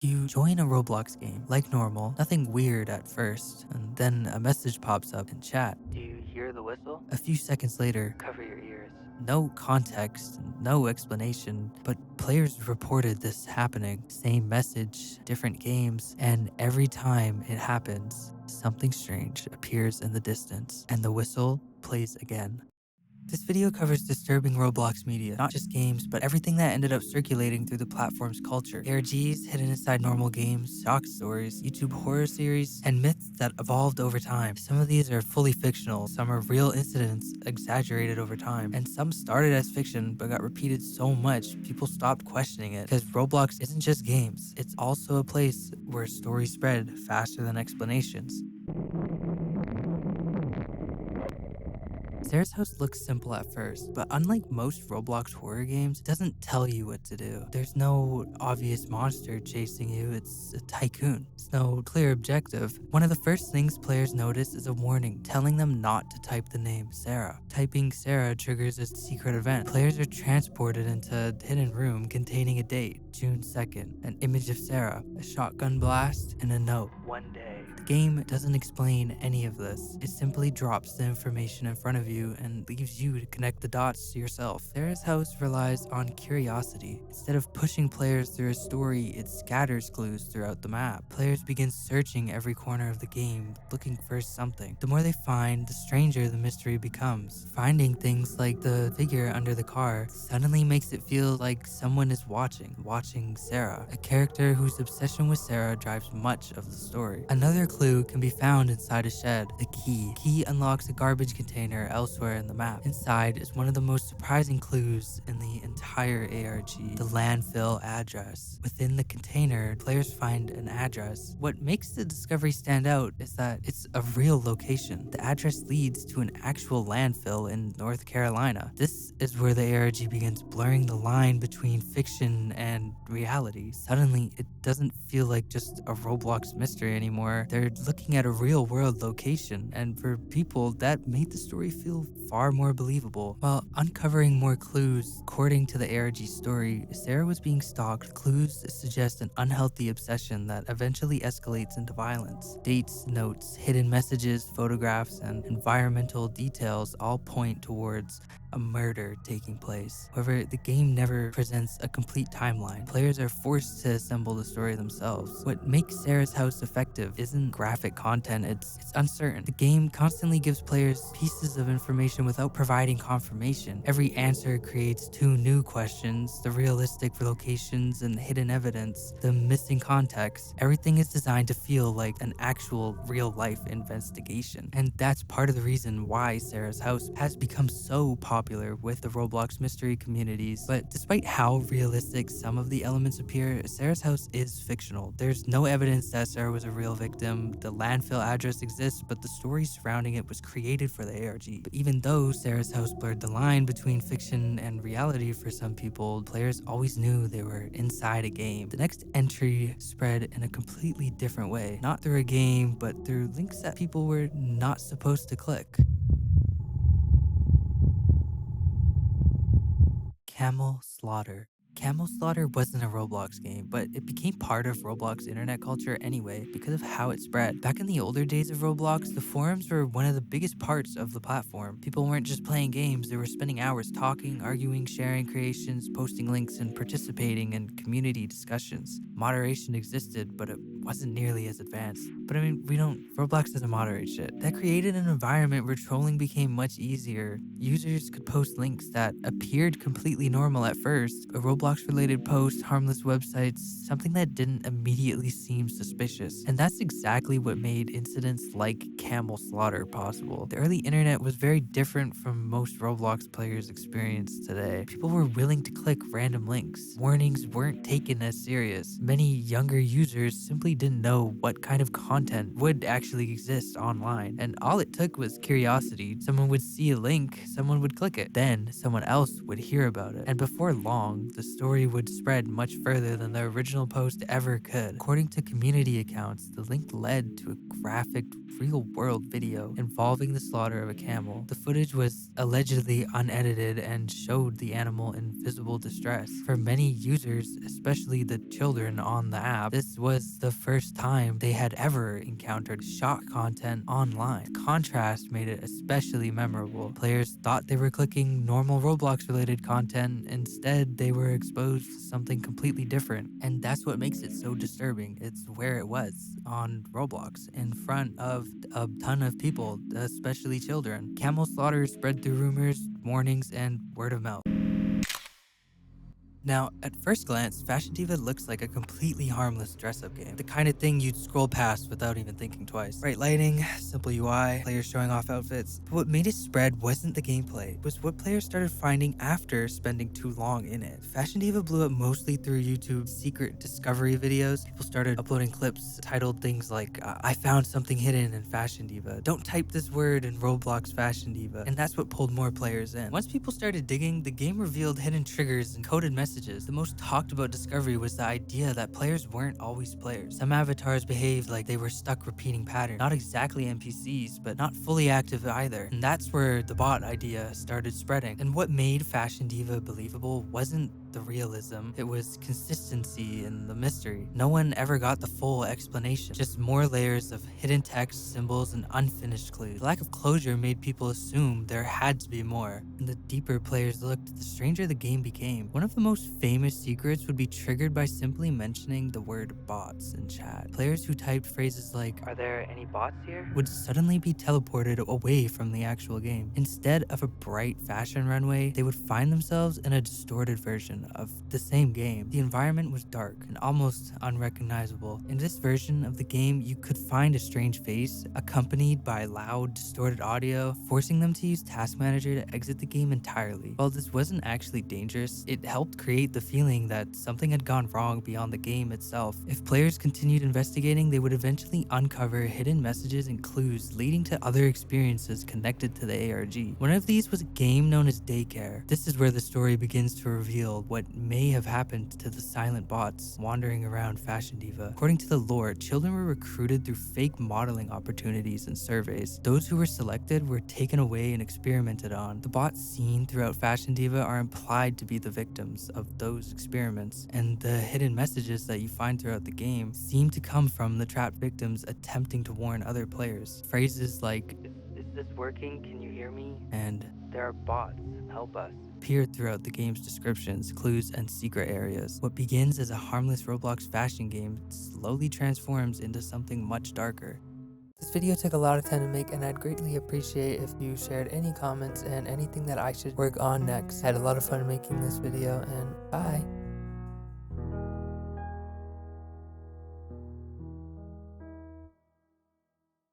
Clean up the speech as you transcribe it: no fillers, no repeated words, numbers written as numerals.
You join a Roblox game, like normal, nothing weird at first, and then a message pops up in chat. Do you hear the whistle? A few seconds later, Cover your ears. no context, no explanation, but players reported this happening. Same message, different games, and every time it happens, something strange appears in the distance, and the whistle plays again. This video covers disturbing Roblox media, not just games, but everything that ended up circulating through the platform's culture. ARGs hidden inside normal games, shock stories, YouTube horror series, and myths that evolved over time. Some of these are fully fictional, some are real incidents exaggerated over time, and some started as fiction but got repeated so much people stopped questioning it. Because Roblox isn't just games, it's also a place where stories spread faster than explanations. Sarah's house looks simple at first, but unlike most Roblox horror games, it doesn't tell you what to do. There's no obvious monster chasing you, it's a tycoon. There's no clear objective. One of the first things players notice is a warning telling them not to type the name Sarah. Typing Sarah triggers a secret event. Players are transported into a hidden room containing a date, June 2nd, an image of Sarah, a shotgun blast, and a note. One day. The game doesn't explain any of this. It simply drops the information in front of you and leaves you to connect the dots yourself. Sarah's house relies on curiosity. Instead of pushing players through a story, it scatters clues throughout the map. Players begin searching every corner of the game, looking for something. The more they find, the stranger the mystery becomes. Finding things like the figure under the car suddenly makes it feel like someone is watching Sarah, a character whose obsession with Sarah drives much of the story. Another clue can be found inside a shed, the key. Key unlocks a garbage container elsewhere in the map. Inside is one of the most surprising clues in the entire ARG, the landfill address. Within the container, players find an address. What makes the discovery stand out is that it's a real location. The address leads to an actual landfill in North Carolina. This is where the ARG begins blurring the line between fiction and reality. Suddenly, it doesn't feel like just a Roblox mystery anymore. They're looking at a real world location, and for people, that made the story feel far more believable. While uncovering more clues, according to the ARG story, Sarah was being stalked. Clues suggest an unhealthy obsession that eventually escalates into violence. Dates, notes, hidden messages, photographs, and environmental details all point towards a murder taking place. However, the game never presents a complete timeline. Players are forced to assemble the story themselves. What makes Sarah's house effective isn't graphic content, it's uncertain. The game constantly gives players pieces of information without providing confirmation. Every answer creates two new questions, the realistic locations and hidden evidence, the missing context. Everything is designed to feel like an actual real-life investigation. And that's part of the reason why Sarah's house has become so popular with the Roblox mystery communities. But despite how realistic some of the elements appear, Sarah's house is fictional. There's no evidence that Sarah was a real victim. The landfill address exists, but the story surrounding it was created for the ARG. But even though Sarah's house blurred the line between fiction and reality for some people, players always knew they were inside a game. The next entry spread in a completely different way, not through a game, but through links that people were not supposed to click. Camel Slaughter. Camel Slaughter wasn't a Roblox game, but it became part of Roblox internet culture anyway because of how it spread. Back in the older days of Roblox, the forums were one of the biggest parts of the platform. People weren't just playing games, they were spending hours talking, arguing, sharing creations, posting links, and participating in community discussions. Moderation existed, but it wasn't nearly as advanced. But I mean, Roblox doesn't moderate shit. That created an environment where trolling became much easier. Users could post links that appeared completely normal at first, a Roblox related post, harmless websites, something that didn't immediately seem suspicious. And that's exactly what made incidents like Camel Slaughter possible. The early internet was very different from most Roblox players' experience today. People were willing to click random links. Warnings weren't taken as serious. Many younger users simply didn't know what kind of content would actually exist online. And all it took was curiosity. Someone would see a link, someone would click it, then someone else would hear about it. And before long, the story would spread much further than the original post ever could. According to community accounts, the link led to a graphic, real-world video involving the slaughter of a camel. The footage was allegedly unedited and showed the animal in visible distress. For many users, especially the children on the app, this was the first time they had ever encountered shock content online. The contrast made it especially memorable. Players thought they were clicking normal Roblox related content, instead they were exposed to something completely different. And that's what makes it so disturbing. It's where it was, on Roblox, in front of a ton of people, especially children. Camel slaughter spread through rumors, warnings, and word of mouth. Now, at first glance, Fashion Diva looks like a completely harmless dress-up game. The kind of thing you'd scroll past without even thinking twice. Bright lighting, simple UI, players showing off outfits. But what made it spread wasn't the gameplay. It was what players started finding after spending too long in it. Fashion Diva blew up mostly through YouTube's secret discovery videos. People started uploading clips titled things like, I found something hidden in Fashion Diva. Don't type this word in Roblox Fashion Diva. And that's what pulled more players in. Once people started digging, the game revealed hidden triggers and coded messages. The most talked about discovery was the idea that players weren't always players. Some avatars behaved like they were stuck repeating patterns, not exactly NPCs, but not fully active either. And that's where the bot idea started spreading. And what made Fashion Diva believable wasn't the realism, it was consistency and the mystery. No one ever got the full explanation, just more layers of hidden text, symbols, and unfinished clues. The lack of closure made people assume there had to be more, and the deeper players looked, the stranger the game became. One of the most famous secrets would be triggered by simply mentioning the word bots in chat. Players who typed phrases like, Are there any bots here? would suddenly be teleported away from the actual game. Instead of a bright fashion runway, they would find themselves in a distorted version of the same game. The environment was dark and almost unrecognizable. In this version of the game, you could find a strange face accompanied by loud, distorted audio, forcing them to use Task Manager to exit the game entirely. While this wasn't actually dangerous, it helped create the feeling that something had gone wrong beyond the game itself. If players continued investigating, they would eventually uncover hidden messages and clues leading to other experiences connected to the ARG. One of these was a game known as Daycare. This is where the story begins to reveal what may have happened to the silent bots wandering around Fashion Diva. According to the lore, children were recruited through fake modeling opportunities and surveys. Those who were selected were taken away and experimented on. The bots seen throughout Fashion Diva are implied to be the victims of those experiments, and the hidden messages that you find throughout the game seem to come from the trapped victims attempting to warn other players. Phrases like, Is this working? Can you hear me? and There are bots. Help us. appear throughout the game's descriptions, clues, and secret areas. What begins as a harmless Roblox fashion game slowly transforms into something much darker. This video took a lot of time to make, and I'd greatly appreciate if you shared any comments and anything that I should work on next. I had a lot of fun making this video, and bye!